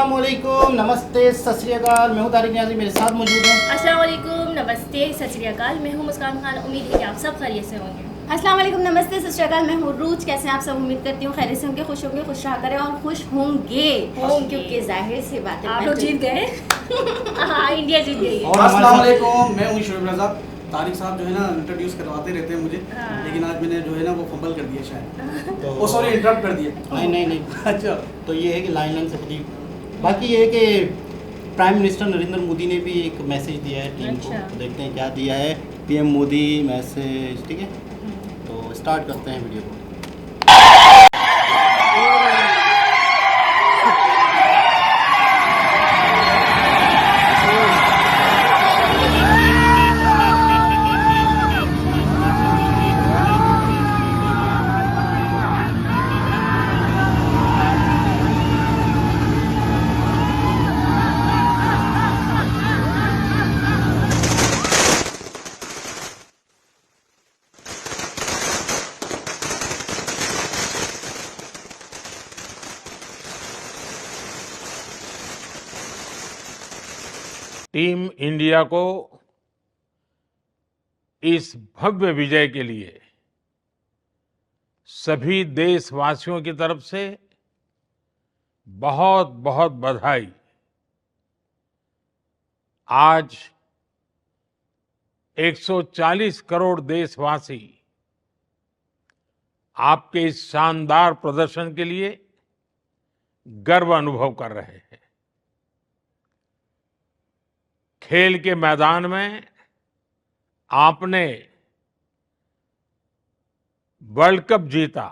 अस्सलाम वालेकुम, नमस्ते, सत श्री अकाल। मैं हूँ तारिक नियाज़ी, मेरे साथ मौजूद हैं। अस्सलाम वालेकुम, नमस्ते, सत श्री अकाल। मैं हूँ मुस्कान खान। उम्मीद है कि आप सब खैरियत से होंगे। अस्सलाम वालेकुम, नमस्ते, सत श्री अकाल। मैं हूँ रूज। कैसे हैं आप सब? उम्मीद करती हूँ खैरियत से होंगे, खुश होंगे, खुश रहा करें और खुश होंगे क्योंकि जाहिर सी बात है आप लोग जीत गए। हाँ, इंडिया जीत गई है। और अस्सलाम वालेकुम, मैं हूँ शोएब रज़ा। तारिक साहब जो है ना इंट्रोड्यूस करवाते रहते हैं मुझे, हाँ। लेकिन आज मैंने जो है ना वो फंबल कर दिया शायद। तो ओ सॉरी, इंटरप्ट कर दिया। नहीं अच्छा, तो ये है कि लाइन से खुद ही। बाकी ये है कि प्राइम मिनिस्टर नरेंद्र मोदी ने भी एक मैसेज दिया है टीम को। अच्छा। तो देखते हैं क्या दिया है पीएम मोदी मैसेज। ठीक है, तो स्टार्ट करते हैं वीडियो को। टीम इंडिया को इस भव्य विजय के लिए सभी देशवासियों की तरफ से बहुत बहुत बधाई। आज 140 करोड़ देशवासी आपके इस शानदार प्रदर्शन के लिए गर्व अनुभव कर रहे हैं। खेल के मैदान में आपने वर्ल्ड कप जीता,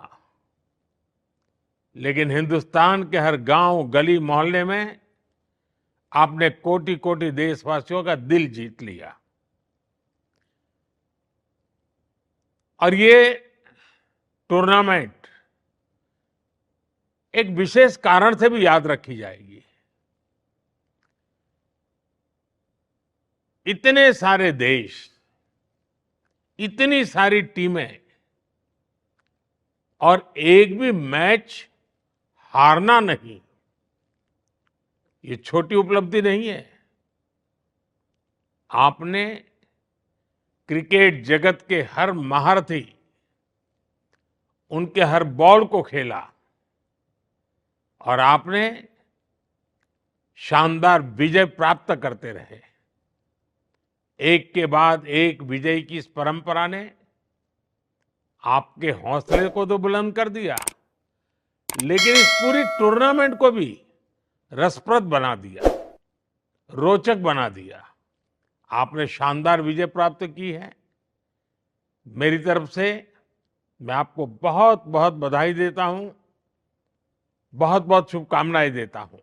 लेकिन हिंदुस्तान के हर गांव, गली, मोहल्ले में आपने कोटि कोटि देशवासियों का दिल जीत लिया। और ये टूर्नामेंट एक विशेष कारण से भी याद रखी जाएगी। इतने सारे देश, इतनी सारी टीमें और एक भी मैच हारना नहीं, ये छोटी उपलब्धि नहीं है। आपने क्रिकेट जगत के हर महारथी, उनके हर बॉल को खेला और आपने शानदार विजय प्राप्त करते रहे। एक के बाद एक विजय की इस परंपरा ने आपके हौसले को तो बुलंद कर दिया, लेकिन इस पूरी टूर्नामेंट को भी रसप्रद बना दिया, रोचक बना दिया। आपने शानदार विजय प्राप्त की है। मेरी तरफ से मैं आपको बहुत बहुत बधाई देता हूं, बहुत बहुत शुभकामनाएं देता हूं।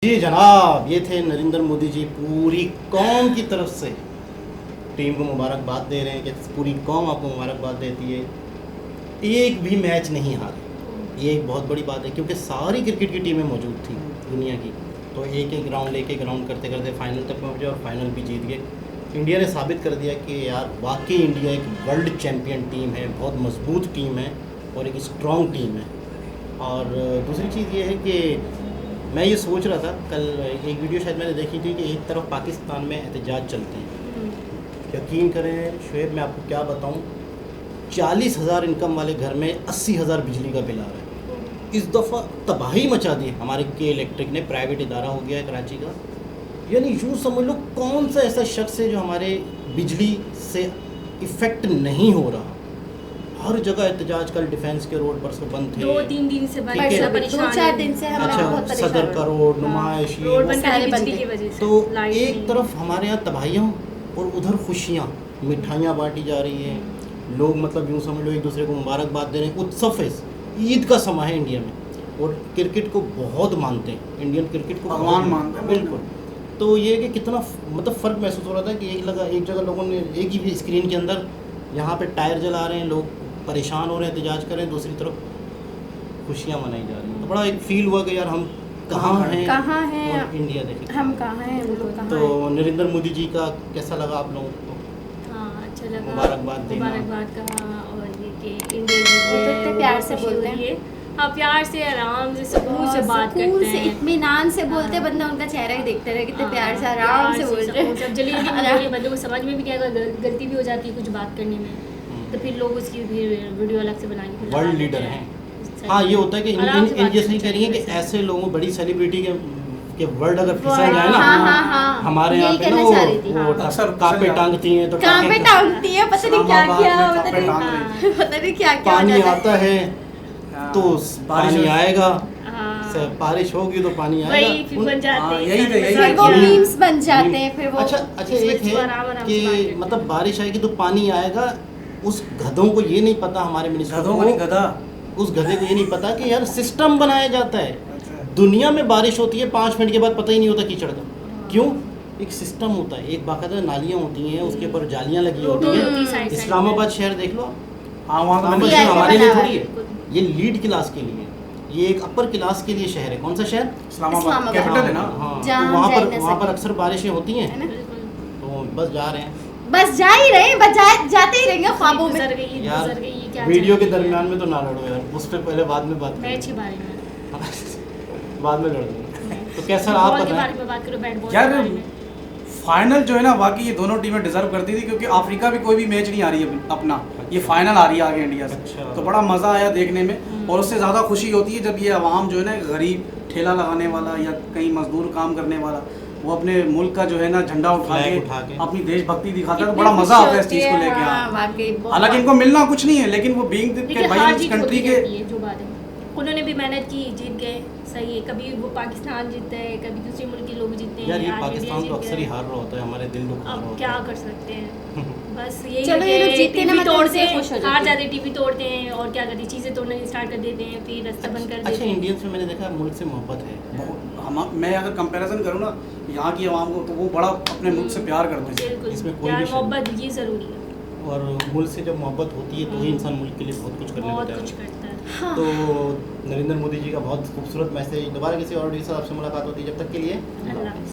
जी जनाब, ये थे नरेंद्र मोदी जी। पूरी कौम की तरफ से टीम को मुबारकबाद दे रहे हैं कि पूरी कौम आपको मुबारकबाद देती है। एक भी मैच नहीं हारे, ये एक बहुत बड़ी बात है, क्योंकि सारी क्रिकेट की टीमें मौजूद थी दुनिया की। तो एक एक राउंड लेके ग्राउंड करते करते फाइनल तक पहुँचे और फाइनल भी जीत गए। इंडिया ने साबित कर दिया कि यार वाकई इंडिया एक वर्ल्ड चैम्पियन टीम है, बहुत मजबूत टीम है और एक स्ट्रॉन्ग टीम है। और दूसरी चीज़ ये है कि मैं ये सोच रहा था, कल एक वीडियो शायद मैंने देखी थी कि एक तरफ पाकिस्तान में एहतजाज चलते हैं। यकीन करें शोएब, मैं आपको क्या बताऊं, 40,000 इनकम वाले घर में 80,000 बिजली का बिल आ रहा है। इस दफ़ा तबाही मचा दी हमारे के इलेक्ट्रिक ने। प्राइवेट इदारा हो गया है कराची का। यानी यूँ समझ लो, कौन सा ऐसा शख्स है जो हमारे बिजली से इफ़ेक्ट नहीं हो रहा। हर जगह एहतजाज। कल डिफेंस के रोड पर सब बंद थे, 2-3 दिन से बंद, ठीक है। परेशान 2-4 दिन से हम अच्छा, बहुत परेशान सदर का रोड, हाँ, नुमाइश, ये रोड वो। बंद सारे है बंद बिजली है। की वजह से। तो लाइट एक नहीं। तरफ हमारे यहाँ तबाहियाँ और उधर खुशियाँ, मिठाइयाँ बांटी जा रही हैं, लोग मतलब यूँ समझ लो एक दूसरे को मुबारकबाद दे रहे हैं। उत्सव है, ईद का समय है इंडिया में, और क्रिकेट को बहुत मानते हैं, इंडियन क्रिकेट को भगवान बहुत मानते हैं। बिल्कुल। तो ये कि कितना मतलब फ़र्क महसूस हो रहा था कि एक जगह लोगों ने एक ही स्क्रीन के अंदर यहाँ पे टायर जला रहे हैं, लोग परेशान हो रहे हैं, एहतजाज कर रहे हैं, दूसरी तरफ खुशियाँ मनाई जा रही हैं। तो बड़ा एक फील हुआ कि यार हम कहाँ हैं और इंडिया देखें। हम कहाँ हैं, वो लोग कहाँ हैं। तो नरेंद्र मोदी जी का कैसा लगा आप लोगों को? हाँ, अच्छा लगा, मुबारकबाद देना। मुबारकबाद कहा, और ये कि इंडिया वो तो इतने प्यार से बोलते हैं। हैं। हाँ, प्यार से, आराम से, सुकून से बात सुकून करते से, हैं। इत्मीनान से बोलते हाँ। बंदा, उनका चेहरा ही देखते रहे कितने हाँ, प्यार से आराम से बोल रहे सुकून से। अब जल्दी जल्दी बोल रहे हैं, बंदे को समझ में भी क्या होगा, गलती भी हो जाती है कुछ बात करने में, तो फिर लोग उसकी फिर वीडियो अलग से बना के फिर वर्ल्ड लगा लीडर देते हैं। सही। हाँ, ये होता है कि आराम से बात जैसे ही करनी कह रही है कि चाहिए। ऐसे लोगों, बड़ी सेलिब्रिटी के वर्ड अगर फिसल Word, जाए ना, हाँ, हमारे यहाँ यही पे ना कहना चाह रही थी। वो अक्सर कांपे फिसल टांगती हैं, तो कहाँ पे टांगती है, पता नहीं क्या इस्लामाबाद क्या, में पता कांपे टांग नहीं रही थी। पता नहीं क्या क्या हो पानी जाता है। आता है हाँ, तो बारिश पानी हो- आएगा, हाँ, बारिश होगी तो पानी वही आएगा। फिर बन जाते हाँ, हैं, यही सारे तो, यही मजाक फिर वो ये- मीम्स बन जाते हैं, फिर वो अच्छा इस एक वजह से है आराम से बात कि करते हैं। मतलब बारिश आएगी तो पानी आएगा, उस गधों को ये नहीं पता, हमारे मिनिस्टर गधों को नहीं, गधा। उस गधे को ये नहीं पता कि यार सिस्टम बनाया जाता है। दुनिया में बारिश होती है 5 मिनट के बाद पता ही नहीं होता कीचड़ का, क्यों? एक सिस्टम होता है, एक बाकायदा नालियाँ होती हैं, उसके ऊपर जालियाँ लगी होती रोड हैं। होती है साइड साइड इस्लामाबाद शहर देख लो, हाँ, वहाँ तो इस्लामाबाद मैंने- ये शहर ऐसे हमारे लिए बना थोड़ी है। है, ये लीड क्लास के लिए, ये एक अपर क्लास के लिए शहर है। कौन सा शहर? इस्लामाबाद इस्लामाबाद। कैपिटल है ना। हाँ, जहाँ तो हम वहाँ जा पर ही ना वहाँ पर सके। अक्सर बारिशें होती हैं, है ना? बिल्कुल। तो बस जा रहे हैं। बस जा ही रहे हैं, बस जाते ही रहेंगे ख्वाबों में। गुजर गई, यार गुजर गई, ये क्या वीडियो के चल रहा है? दरमियान में तो ना लड़ो यार, उस पर पहले बाद में बात मैच करेंगे। के बारे में, बाद में लड़ेंगे। तो कैसा रहा आप बॉल के बताएं? बारे में बात करो, बैट बॉल के यार बारे में। फाइनल जो है ना, वाकई ये दोनों टीमें डिजर्व करती थी, क्योंकि अफ्रीका भी कोई भी मैच नहीं आ रही है अपना, ये फाइनल आ रही है आगे इंडिया से। अच्छा। तो बड़ा मज़ा आया देखने में, और उससे ज़्यादा खुशी होती है जब ये आवाम जो है ना, गरीब ठेला लगाने वाला या कहीं मजदूर काम करने वाला, वो अपने मुल्क का जो है ना झंडा उठा Flag के उठा के। अपनी देशभक्ति दिखाता है, तो कितनी बड़ा मज़ा खुशी आता है इस होती चीज़ को है, लेके। हाँ, हाँ, वाकई बहुत। हालांकि इनको मिलना कुछ नहीं है, लेकिन वो बीइंग देखिए, भाई हार इस जीत कंट्री होती के रहती है, जो बात है, उन्होंने भी मेहनत की, जीत गए, सही है। कभी वो पाकिस्तान जीतता है, कभी दूसरे मुल्क के लोग जीतते हैं, यार ये आज पाकिस्तान इंडिया तो जीत अक्सर ही गया। हार रहा होता है, हमारे दिल दुखा रहा अब होता क्या है। कर सकते हैं, बस यही चलो, है ये लोग कि जीतते ना, टीवी मतलब तोड़ते इससे खुश हो हैं, जाते हार हैं। जाते हैं, टीवी तोड़ते हैं, और क्या करते हैं, चीज़ें तोड़ना स्टार्ट कर देते हैं, फिर रास्ता बंद कर अच्छा, देते हैं। इंडियंस में मैंने देखा मुल्क से मोहब्बत है। मैं अगर कंपैरिजन करूँ ना यहाँ की आवाम को, तो वो बड़ा अपने मुल्क से प्यार करते हैं। बिल्कुल, इसमें कोई प्यार भी शक मोहब्बत ये ज़रूरी है, और मुल्क से जब मोहब्बत होती है तो ही इंसान मुल्क के लिए बहुत कुछ करने बहुत लगता कुछ है। करता है। हाँ। तो नरेंद्र मोदी जी का बहुत खूबसूरत मैसेज। दोबारा किसी और डी से आपसे मुलाकात होती है, जब तक के लिए अल्लाह हाफ़िज़।